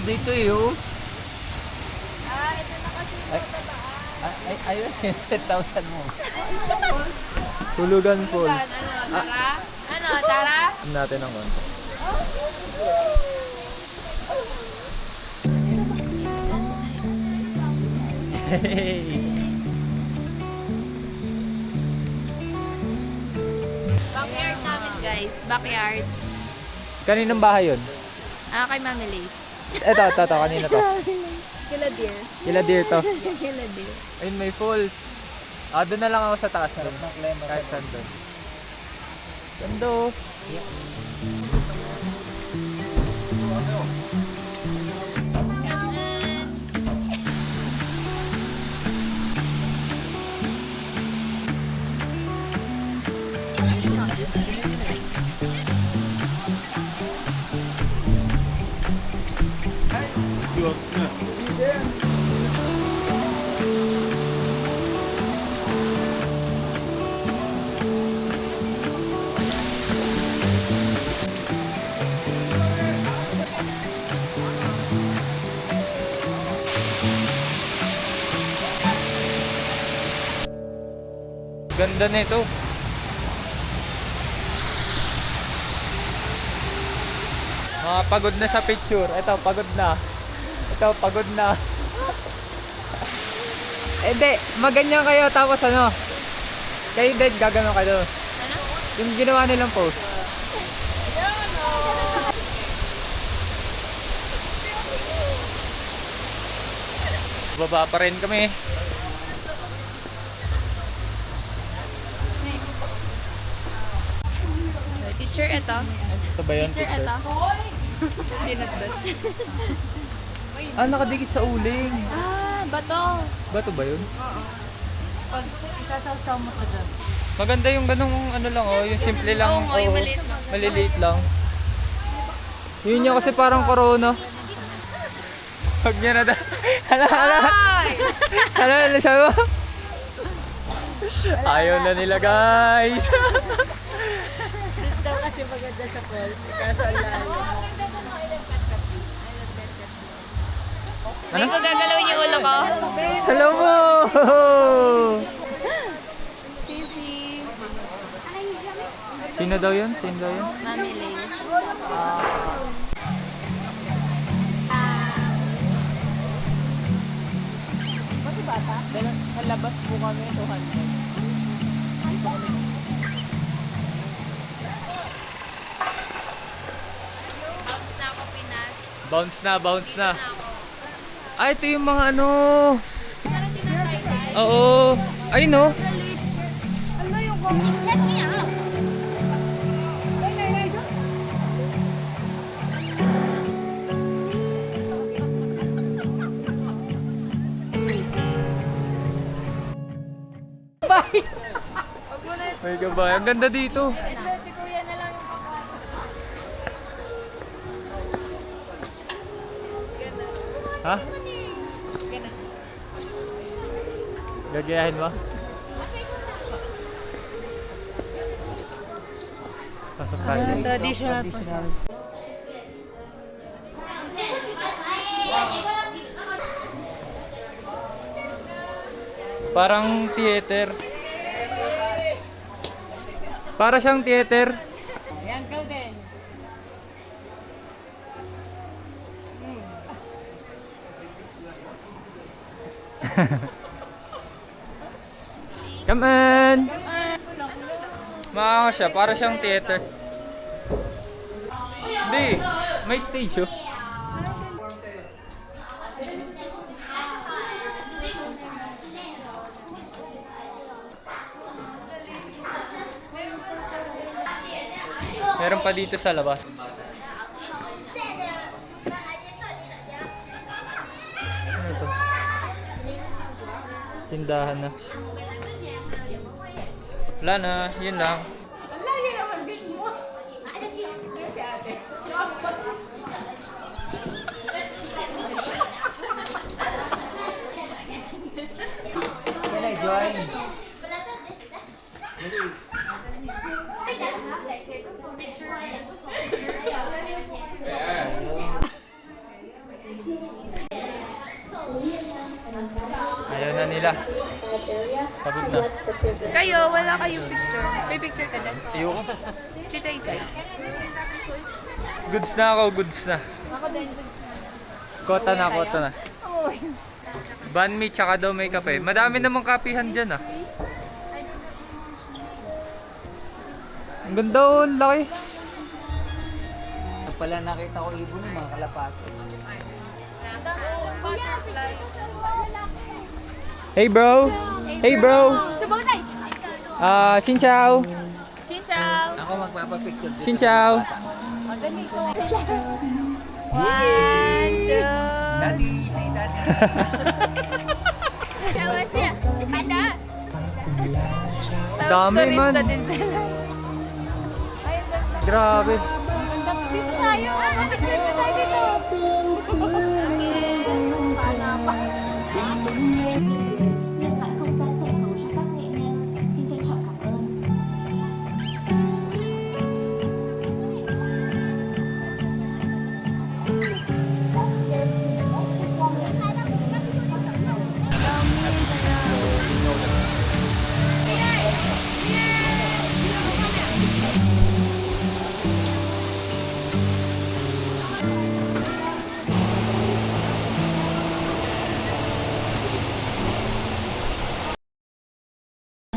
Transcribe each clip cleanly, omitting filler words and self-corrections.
dito eh, oh. Ito na kasi yung babaan. Ayun, 10,000 mo. Tulugan Falls. Ano, Tara? Ano, Tara? Tignan natin ang konti. Hey! Backyard namin, guys. Backyard. Kaninong bahay yun? Kay Mami Lace. Ito. Kanina to. Kila dear. Kila deer to. Kila dear. Ayun, may falls. Doon na lang ako sa taas. Kahit saan doon. Gando. Ganda nito. Mga pagod na sa picture. Ito, pagod na. Ito, pagod na. Hindi, maganyan kayo tapos ano? Kayo din, gagano kayo. Ano? Yung ginawa nilang post. Baba pa rin kami. Teacher, ito. Ito ba yun? Teacher, ito. Pinagdot. Nakadikit sa uling. Bato. Bato ba yun? Pag isasawsaw mo to dyan. Maganda yung ganung ano lang yung simple lang. Oo, yung maliit lang. Maliliit lang. Yun yung kasi parang corona. Huwag niya na Ano sabi mo? Ayaw na nila, guys. Daw kasi maganda sa falls. Kaso ang layo. Hindi ko gagalawin yung ulo ko. Hello mo! Sisi. Sino daw yun? Mami Lace. Sa labas po kami, 200. Bounce na ako, Pinas. Bounce na. Ito yung mga ano. Parang tinatay. Oo. Ay no. Ano yung walking check niya? Bye. Huwag mo na. May gabay. Ang ganda dito. Si Kuya na lang yung papa. Ha? Ganun. Gagayahin mo? Pasok tayo. Traditional po. Parang theater. Para siyang theater. Ayan ka din. Come on! Maangas siya, para siyang theater. Hindi, may stage oh. Meron pa dito sa labas. Ano ito? Tindahan na. Wala na, yun lang. Can I join? na nila. Pagod na. Kayo, wala kayong picture. May picture ka lang. Ayoko. Kita tayo. Goods na ako, goods na. Ako din. Kota na, kota na. Uy. Banh mi tsaka daw may kape. Madami namang kapihan dyan ah. Ang ganda oh, ang laki. Ito pala nakita ko ibon ng mga kalapate. Butterfly. Hey bro! Hey bro! Subang tayo. Xin chào! Xin chào. Ako magpapapicture dito. Xin chào! One, two. Daddy, say daddy. Tawa siya. Ada. Dami, Turista man. din sila. Ay, ang ganda. Grabe! Dito tayo. Picture na tayo dito. Sana pa. Nhân lại không gian dành hầu cho các nghệ nhân. Xin trân trọng cảm ơn.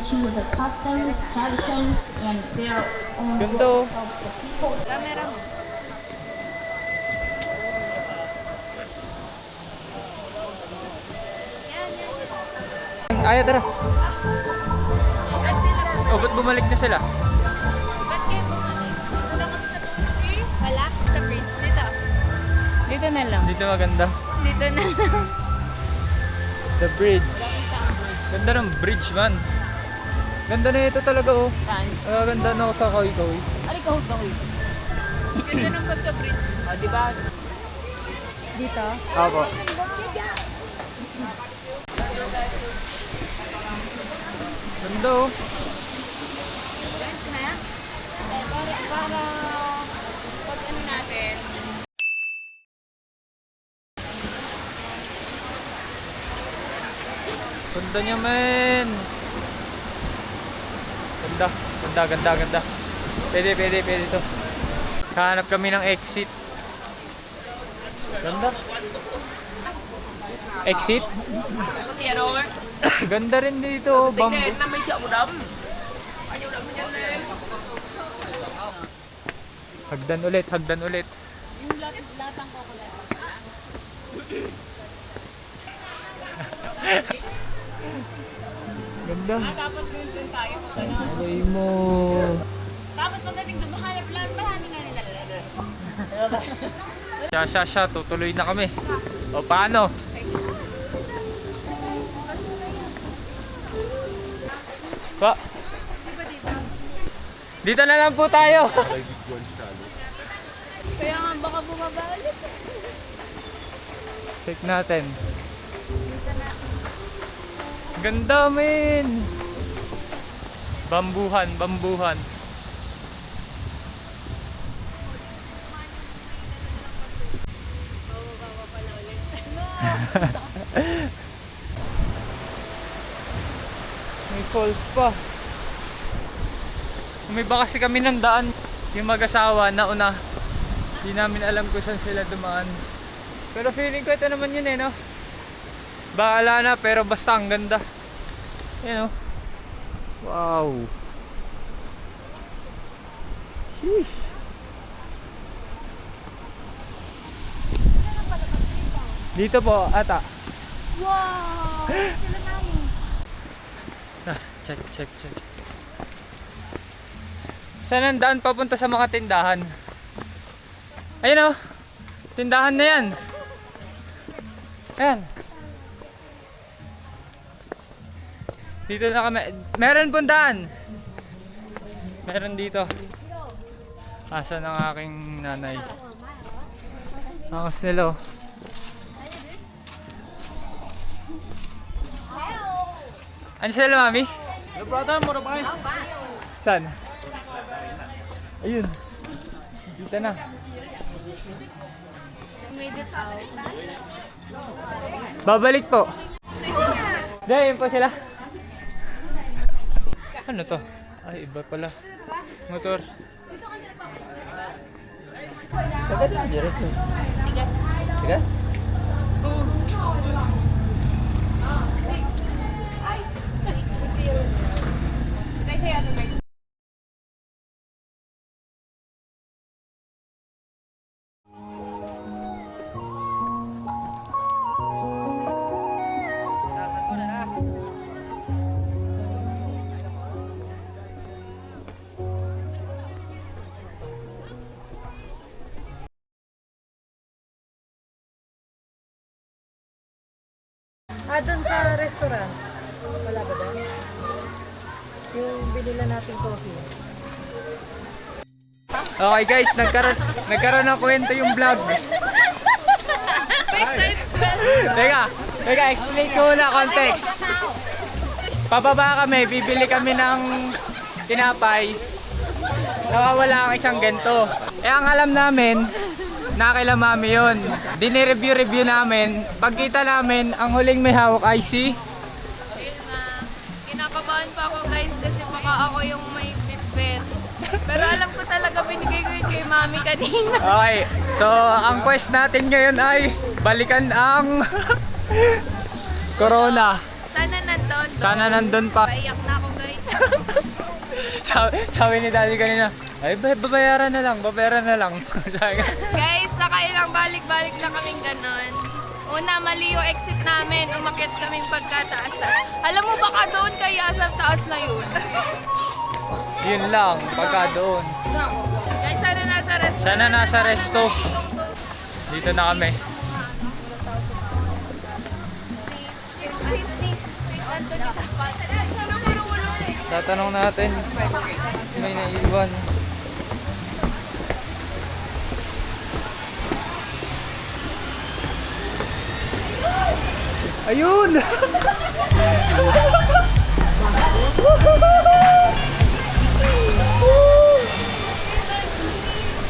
Choose a custom, tradition, and their own Ganda oh. of the people. Camera mo. Yan, yan, yan. Ayaw, tara. Ba't sila po? Oh, ba't bumalik na sila? Ba't kayo bumalik? Wala kami sa bridge. Wala? Sa bridge. Dito. Dito na lang. Dito maganda. Dito na lang. The bridge. Ganda ng bridge man. Ganda na ito talaga oh. Saan? Ganda na ako sa Koy-Koy. Ay, kahod na ko. Ganda ng pagka-bridge. O, di ba? Dito? Ako. Ganda oh. Para pag ano natin. Ganda niya men. Ganda, ganda, ganda, ganda. Pwede to. Hanap kami ng exit. Ganda. Exit? Ganda rin dito, oh, bamboo. Hagdan ulit, hagdan ulit. Ganda. Dapat doon tayo kung ano. Alay mo. Dapat pagdating doon, mahanap lang. Marami nga nila. Siya, tutuloy na kami. O paano? Pa. Dito na lang po tayo. Kaya nga baka bumaba ulit. Check natin. Ganda men. Bambuhan, bambuhan. May falls pa. Umiba kasi kami ng daan. Yung mag-asawa na una. Hindi namin alam kung saan sila dumaan. Pero feeling ko ito naman yun eh, no? Bahala na, pero basta ang ganda. Yan, no? Wow. Sheesh. Dito po, ata. Wow! Sila namin. Check. Saan ang daan papunta sa mga tindahan? Ayun oh. Tindahan na yan. Ayan. Dito na kami. Meron pong daan. Meron dito. Asa ng aking nanay. Angos nila oh. Ano sila mami? Saan? Ayun. Dito na. Made it out. Babalik po. Dahil, yun pa sila. Ano to? Ay, iba pala. Motor. Tigas. Tigas? Doon sa restaurant. Wala ba doon? Yung binila natin coffee. Okay guys, nagkaroon ng kwento yung vlog. Teka, explain ko na context. Pababa kami, bibili kami ng tinapay. Nawawala ang isang gento. Ang alam namin, nakakila mami yun. Dinireview namin. Pagkita namin, ang huling may hawak ay si... Kinakabahan pa ako guys kasi baka ako yung may bitbit. Pero alam ko talaga binigay ko yun kay mami kanina. Okay, so ang quest natin ngayon ay balikan ang Corona. Sana nandun pa. Paiyak na ako guys. Sabi ni Daddy kanina, ay babayaran na lang. Guys, nakailang balik-balik na kaming ganon. Una, mali yung exit namin. Umakyat kaming pagkataasan. Alam mo, baka doon kaya sa taas na yun. Yun lang, pagka doon. Guys, sana nasa resto. Sana nasa resto. Dito na kami. Tatanong natin, may naiwan. Ayun!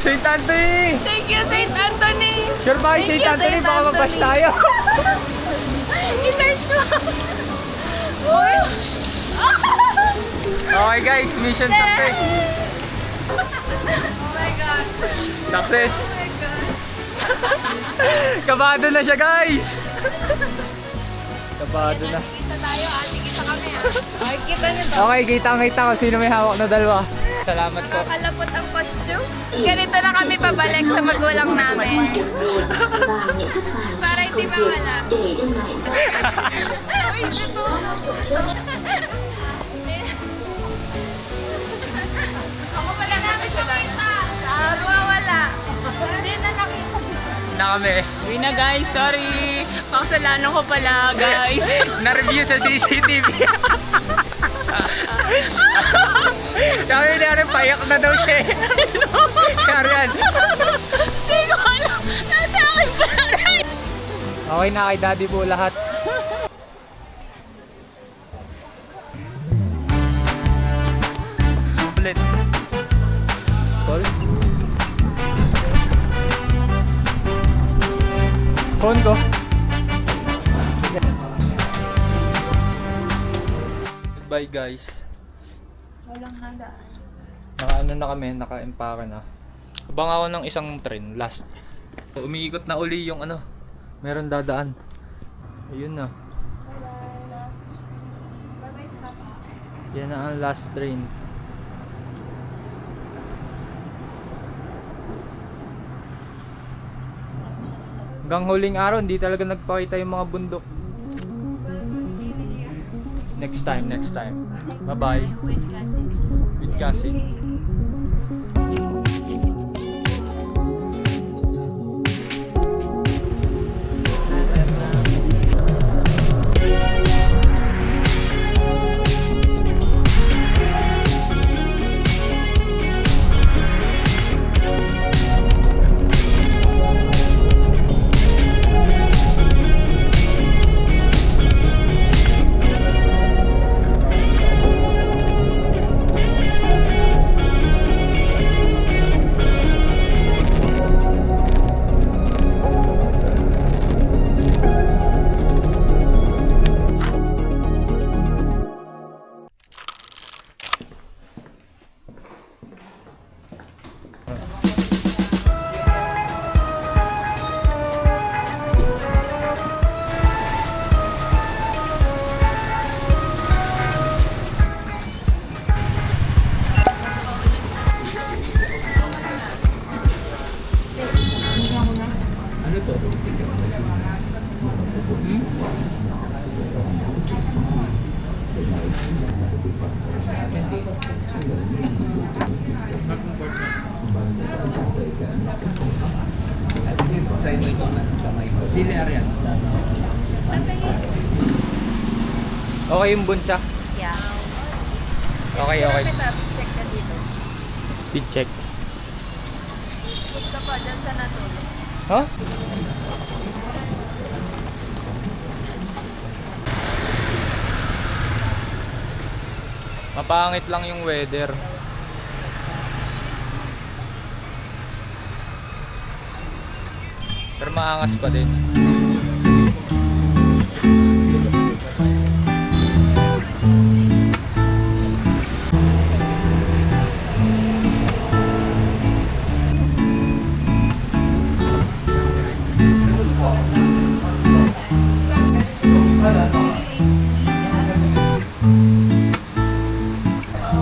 St. Anthony! Thank you, St. Anthony! Sure ba Thank St. you, Anthony? St. Baka magbas Anthony. tayo. I-search mo! Uy! Okay guys, mission success. Oh my God! Success. Oh my God! Kabado na siya guys. Kabado na. Kita tayo, kita kami Ay, kita niyo to. Okay, kita kung sino may hawak na dalawa. Salamat po. Nakakalapot ang costume. Ganito na kami pabalik sa magulang namin. Para hindi mawala. Uy, natulog. Ako pala namin makita. Nawawala. Hindi na nakita. Na kami. Uwi na guys, sorry. Pakasalanan ko pala guys. Na-review sa CCTV. Sabi ni Arian, payak na daw siya eh. Si Arian. Hindi ko alam. Nasa akin pala. Okay na kay Daddy po lahat. Ulit. Call? Phone ko. Bye guys. Walang nadaan. Naka-ano na kami, naka-empaka na. Abang ako ng isang train, last. So, umiikot na uli yung ano, meron dadaan. Ayun na. Yan na ang last train. Hanggang huling araw, hindi talaga nagpakita yung mga bundok. Next time. Bye-bye. With Cassie. Try mo ito na kamay ko. Sili Arian. Okay yung bunta. Yeah. Okay. Check ka dito. Speed check. Put ka pa dyan sa natulog. Huh? Mapangit lang yung weather. Pero maangas pa din.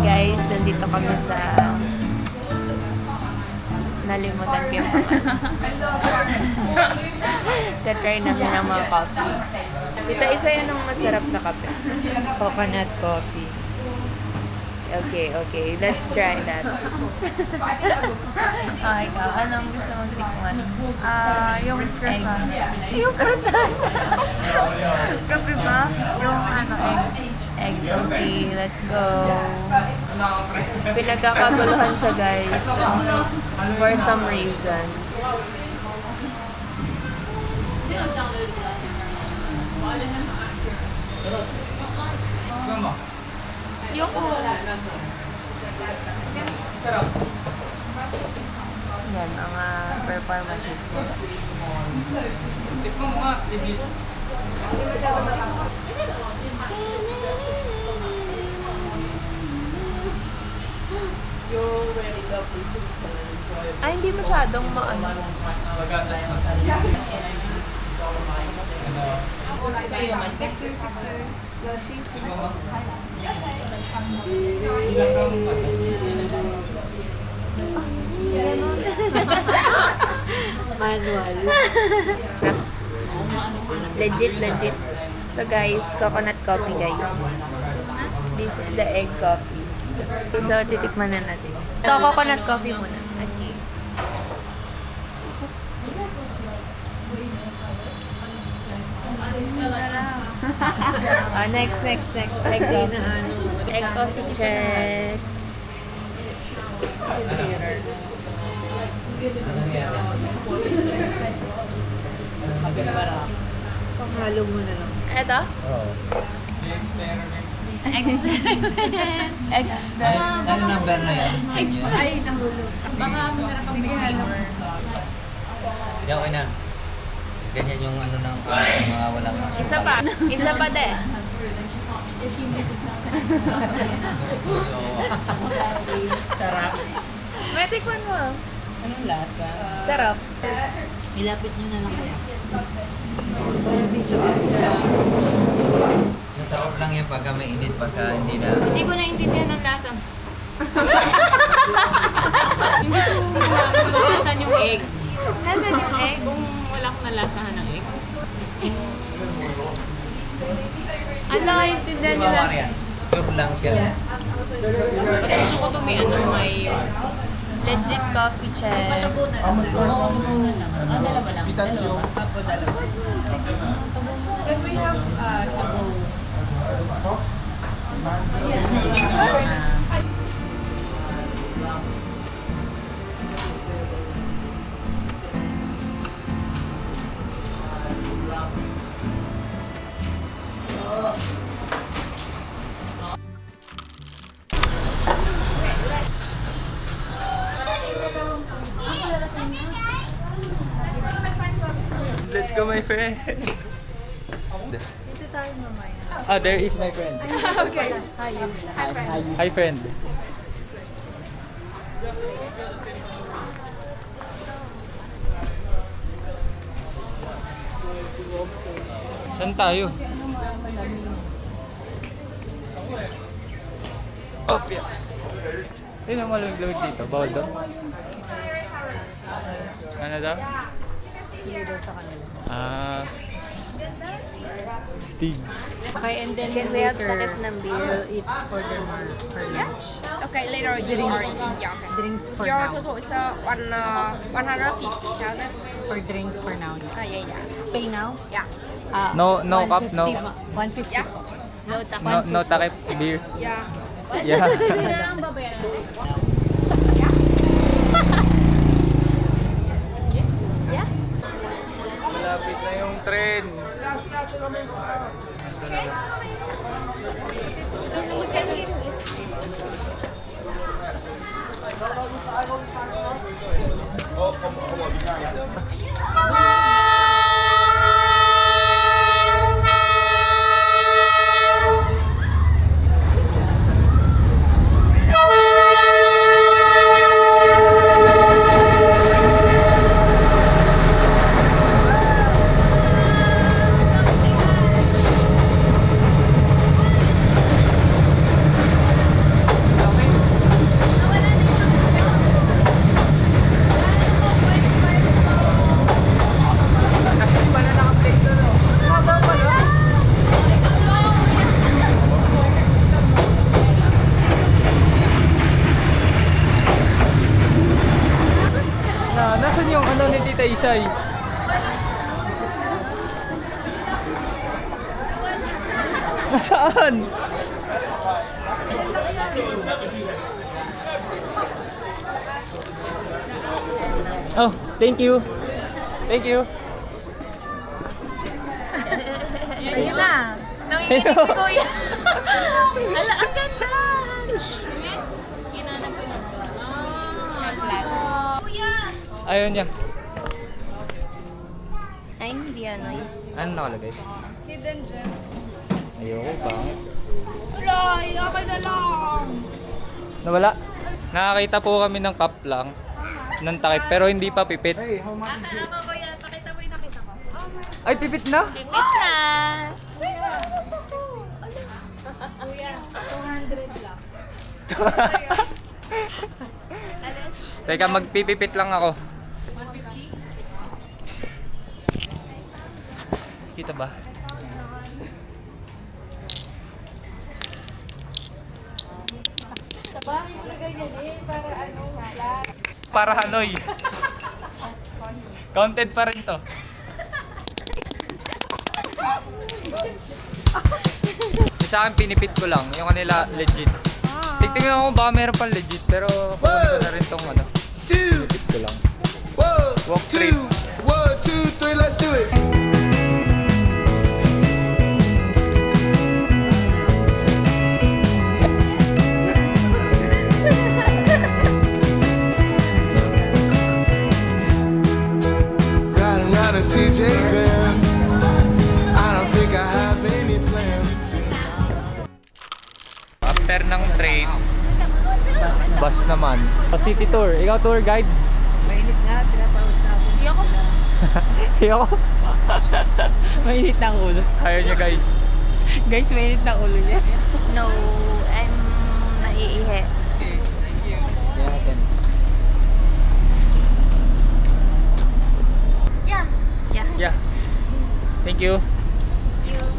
Guys, nandito kami sa nalimutan ko yung try namin ng mga coffee. Dito, isa yun ng masarap na kape. Coconut coffee. Okay. Let's try that. Ikaw, anong gusto mong tikman? Yung croissant. Yung croissant. Kape ba? Yung egg coffee. Let's go. Pinagkakaguluhan siya, guys. For some reason. Yung Sarap. yan, ang performance nila. Tikman mo nga, legit. Ay, hindi masyadong maano. Magatas na. Manual. Legit. Ito guys, coconut coffee guys. This is the egg coffee. Okay, so titikman na natin. Ito, coconut coffee muna. Okay. Next. Egg coffee. Egg coffee check. Panghalo mo na lang. Ito? Oo. Experiment. Ano number na yan? Ay, nahulog. Baka masarap ang flavor. Diyan ko na. Ganyan yung ano ng mga walang Isa pa de. Sarap. May tikman mo. Anong lasa? Sarap. Ilapit nyo na lang kaya. Nasarap lang yan pagka may init, pagka hindi na... Hindi ko naintindihan ang lasa. Hindi ko nalasan yung egg. Nasaan yung egg? Kung wala akong nalasahan ng egg. Ang nakaintindihan nyo Hindi lang. mawari yan. Pure lang siya. Mas gusto ko may Legit coffee check. dalawa lang. Can we have to go? Let's go, my friend. Dito tayo mamaya. Ah, there is my friend. Okay. Hi, friend. Saan tayo? Opya. Ayun ang malamig-lamig dito. Bawal doon? Ano daw? Hindi daw sa kanila. Ah. Steve. Okay, and then Can we have later, takip ng beer? we'll eat order more for lunch. Okay, later you are eating. Yeah, okay. Drinks for Your now. total is 150,000. For drinks for now. Yeah. Pay now? Yeah. No cup, no. 150. Yeah. No takip. No takip beer. Yeah. Yeah. Yeah? Malapit na yung train. Nasaan yung ano ni Tita Isay? Nasaan? Oh, thank you. Thank you. Ayun na. Nanginginig si Kuya. Ala, ang ganda. Kinanag ko na. Kuya! Ayun niya. Ay, hindi ano yun. Ano nakalagay? Hidden gem. Ayoko, pangit. Wala, okay na lang. Nawala. Nakakita po kami ng cup lang. Ng takip, pero hindi pa pipit. Akala ko ba yan? Pakita mo yung nakita ko. Ay, pipit na! Pipit na. Kuya, 200 lang. Teka, magpipipit lang ako. 150? Kita ba? Sabah, ilagay niya din para ano, salat. Para Hanoi. Counted pa rin to. Sa akin, pinipit ko lang. Yung kanila, legit. Tignan ko baka meron pang legit. Pero kukunin ko na rin tong ano. Pinipit ko lang. Walk trip. 1, 2, 3, let's do it. Riding round in CJ's van. I don't think I have any plans. After ng train, bus naman. City tour. Ikaw tour guide? Mainit nga, tinatawag na ako. Hindi ako. Ikaw? Mainit na ang ulo. Ayaw niya guys. Guys, mainit na ang ulo niya. No, I'm naiihi. Yeah. Yeah. Yeah. Thank you.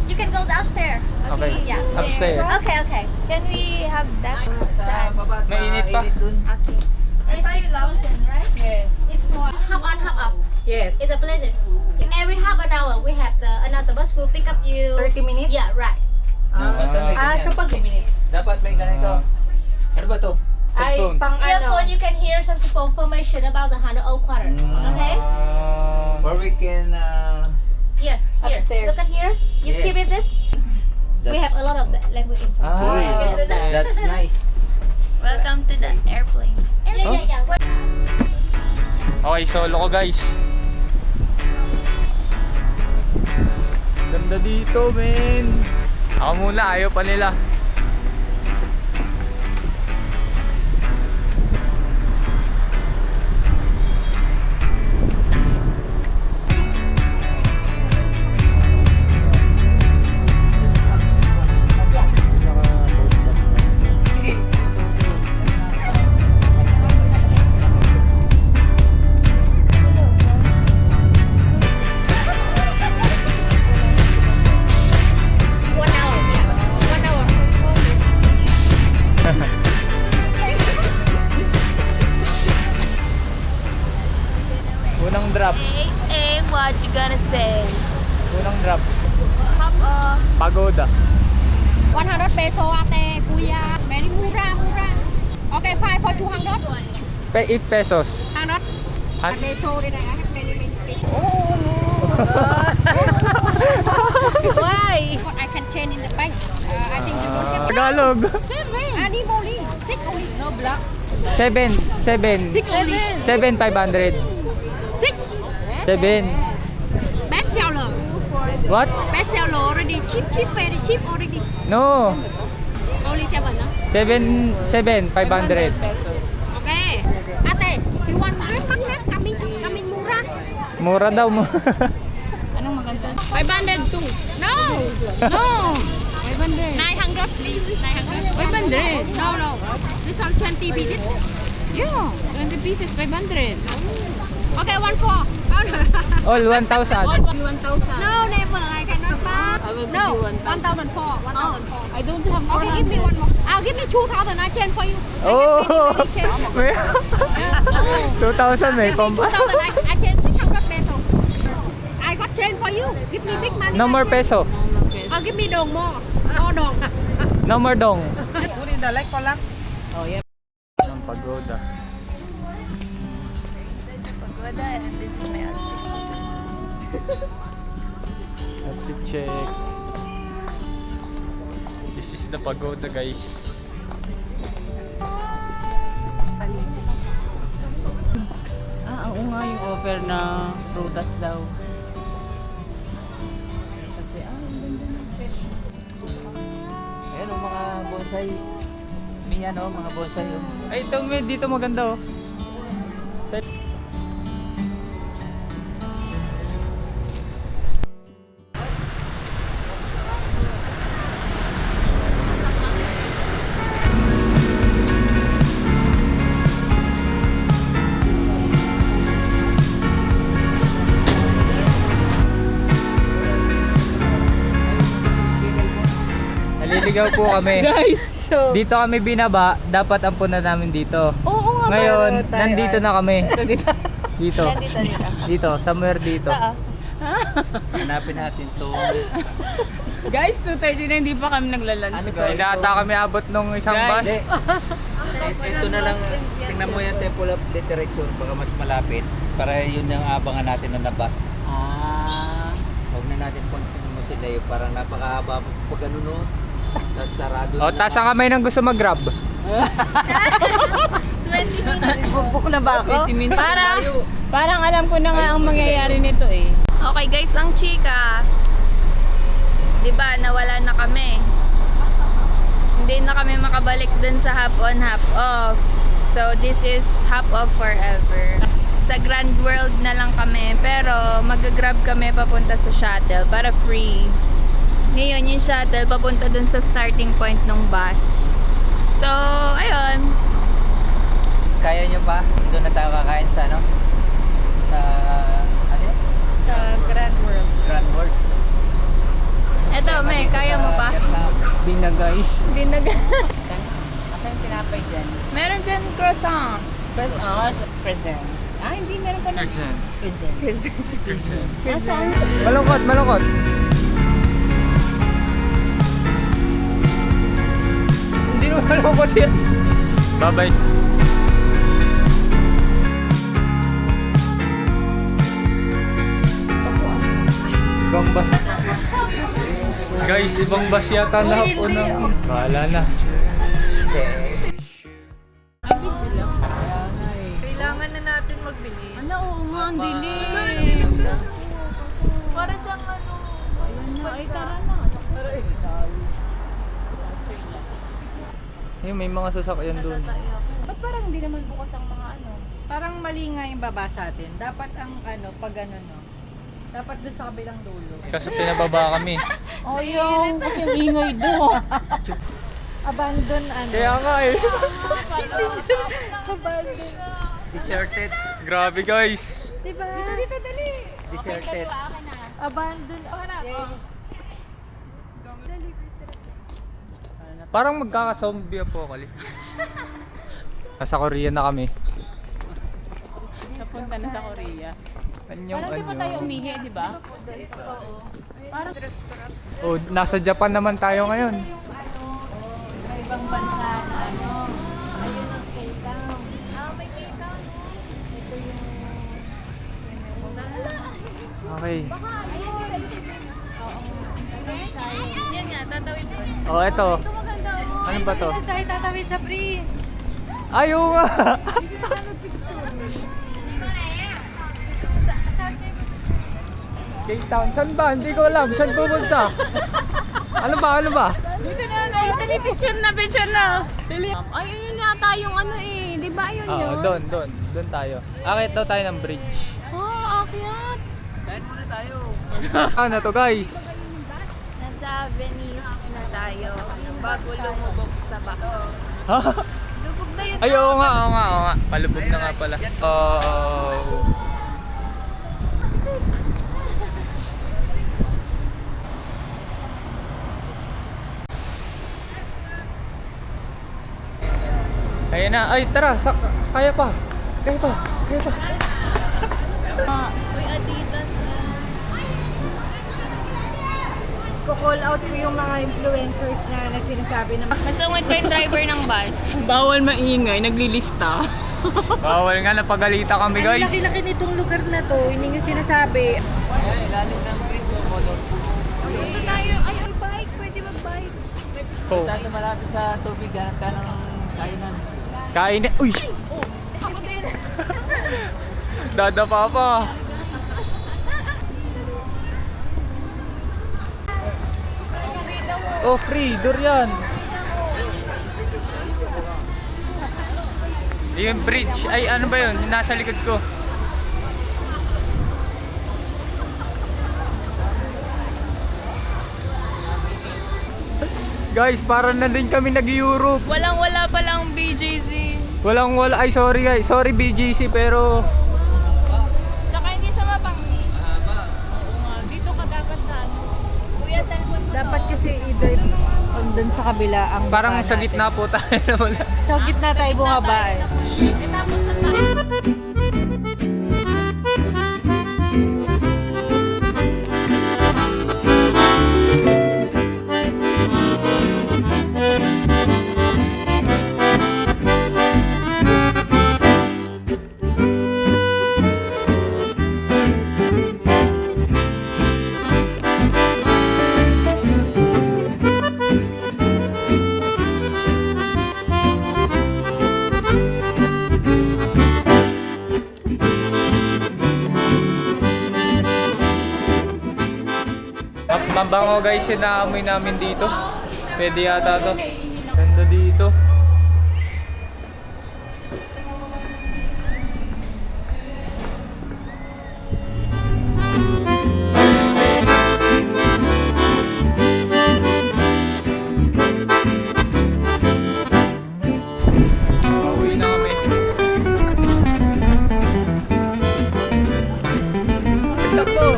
You can go downstairs. Okay. Yeah. Upstairs. Okay. Can we have that? Sa baba at Mainit pa. mainit dun. Okay. It's 6,000, right? Yes. It's for half on, half off. Yes. It's a places. Every half an hour, we have the another bus will pick up you. 30 minutes? Yeah, right. Basta may ganyan. So pag minutes. Dapat may ganito. Ano ba to? Ay, Headphones. pang ano. Earphone, you can hear some information about the Hanoi Old Quarter. Okay? Where we can Here. Upstairs. Look at here. You Yeah. keep it this. We have a lot of the language inside. that's nice. Welcome to the airplane. Yeah. Okay, solo ko guys. Ganda dito, men. Ako muna, ayaw pa nila. Unang drop. What you gonna say? Unang drop. Half of Pagoda. 100 peso ate, kuya. Very mura. Okay, 5 for 200. 8 pesos. 100. At Peso din I have many peso. Why? I can change in the bank. I think you don't have. Tagalog. Ani only. 6 only. No black. 7. 6 only. 7, 500. 6. 7. Best seller. What? Best seller already. Cheap, very cheap already. No. Only 7, no? 7, 500. Okay. Ate, you want magnet? Coming mura. Mura daw mo. Anong maganda? 500 too. No. No! 500. 900 please. 900. 500. No. This one 20 pieces. Yeah, 20 pieces, 500. Okay, 1 for. All 1,000. 1,000. No, never. I cannot buy. I will give No, you 1,000. 1,004. 1,004. I don't have Okay, give me one more. I'll give me 2,000. I change for you. Oh! I change. May 2,000 may Give me pamba. 2,000. I change 600 peso. I got change for you. Give me big money. No I more change. peso. I'll give me dong more. More dong. No more dong. Oh, yeah. Ang pagoda. Pagoda, and this is my outfit. Outfit check. This is the pagoda, guys. Oo nga yung offer na prutas daw. Kasi, ang ganda ng presyo. Ayan o mga bonsai. May ano, mga bonsai. Ay, ito may dito maganda oh. Naliligaw po kami. Guys, so... Dito kami binaba, dapat ang puna namin dito. Oo nga. Ngayon, pero tayo nandito ay- na kami. Dito. Dito. Dito. Dito, somewhere dito. Hanapin natin to. Guys, 2:30 na hindi pa kami naglalunch. Ano guys. Hindi ata kami abot nung isang bus. Guys. Ito na lang, tingnan mo yung Temple of Literature, baka mas malapit. Para yun yung abangan natin na nabas. Ah. Huwag na natin continue mo sila yung parang napakahaba pag ano no. Tapos sarado O, taas ang kamay ng gusto mag-grab. 20 minutes po. Book na ba ako? 20 minutes Parang alam ko na nga ang mangyayari nito eh. Okay guys, ang chika. 'Di ba, nawala na kami. Hindi na kami makabalik dun sa half on, half off. So this is half off forever. Sa Grand World na lang kami, pero mag-grab kami papunta sa shuttle para free. Ngayon yung shuttle papunta dun sa starting point ng bus. So, ayun. Kaya nyo pa? Doon na tayo kakain sa ano? Sa ano yun? Sa Grand World. Grand World. Eto, May, kaya mo pa? Di na guys. Binag. Asa yung tinapay dyan? Meron dyan croissant. Presents. Ah, hindi meron pa na. Present. Present. Present. Malungkot, malungkot. Hindi naman malungkot yan. Bye-bye. Ibang bus. Guys, ibang bus yata na po na. Bahala na. Kailangan na natin magbili. Ano, oo nga, ang dilim. Para siyang ano. Ayun na, ay tara na. Ayun, may mga sasakyan doon. Ba't parang hindi naman bukas ang mga ano? Parang mali nga yung baba sa atin. Dapat ang ano, pag ano no. Dapat doon sa kabilang dulo. Kaso pinababa kami. Ayun, kasi ang ingay doon. Abandon ano. Kaya nga eh. Deserted. Grabe guys. Diba? Deserted. Abandon. Parang magkaka-zombie apocalypse. Nasa Korea na kami. Napunta na sa Korea. Parang di pa tayo umihi, di ba? Parang Oh, nasa Japan naman tayo ngayon. May ibang bansa na ano. Ayun ang K-Town. May K-Town, no? Ito yung... Okay. Yan nga, tatawid ko. Oh, eto. Ano ba to? Sa tatawid sa bridge. Ayaw nga! K-Town. Saan ba? Hindi ko alam. Saan pupunta? Ano ba? Ano ba? dito na, dali, picture na. Ay, yun yata yung ano eh. Di ba yun Oo, yun? doon tayo. Akit daw tayo ng bridge. Akyat. Ano to guys? Nasa Venice na tayo. Bago lumubog sa bako. Ha? Lubog na yun. Ay, oo nga. Palubog na nga pala. Oh. Ayan na. Ay, tara. Kaya pa. Uy, Adidas. Ko-call out ko yung mga influencers na nagsinasabi na Masungod pa yung driver ng bus. Bawal maingay, naglilista. Bawal nga, napagalitan kami ang guys. laki-laki nitong lugar na to, hindi nyo sinasabi. Ayan, ilalim ng bridge o colorful. Dito tayo. Ay, bike. Pwede mag-bike. Oh. Tayo malapit sa tubig, hanap ka ng kainan. Kain na. Uy! Ako din. Dadapa pa. Oh, free. Durian. Yung bridge. Ay, ano ba yun? Yung nasa likod ko. Guys, parang na rin kami nag-Europe. Walang-wala palang BJZ. Walang wala. Ay, sorry guys. Sorry BGC, pero... Saka hindi siya mapanghi. Dito ka dapat sa ano. Kuya, cellphone mo Dapat to. kasi i-drive doon sa kabila ang Parang baba sa natin. gitna po tayo na wala. Sa gitna tayo bumaba eh. Mabango guys yung naamoy namin dito. Pwede yata to. Ganda dito. Pauwi na kami. Takbo!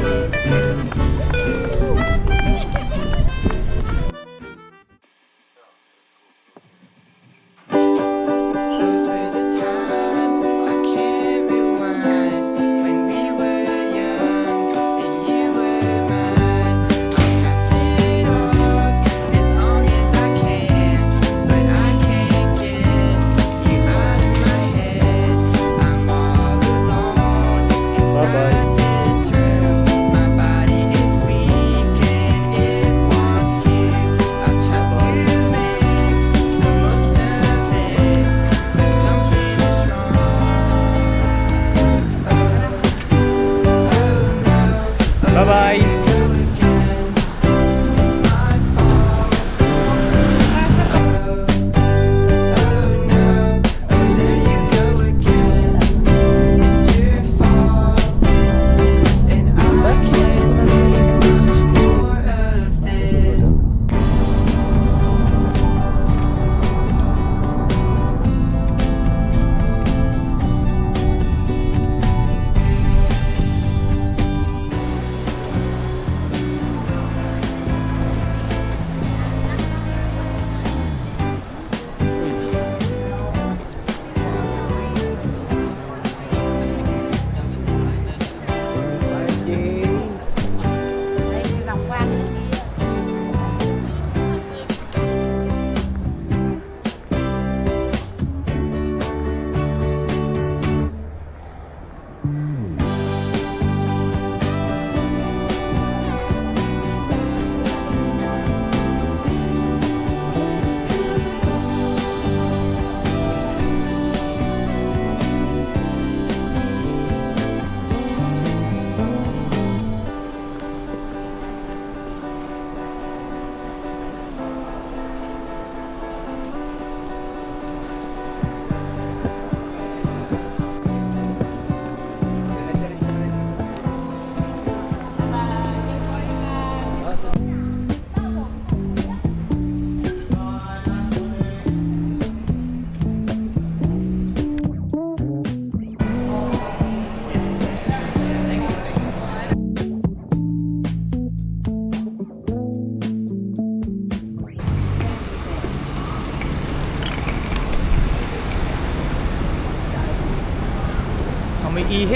ihi.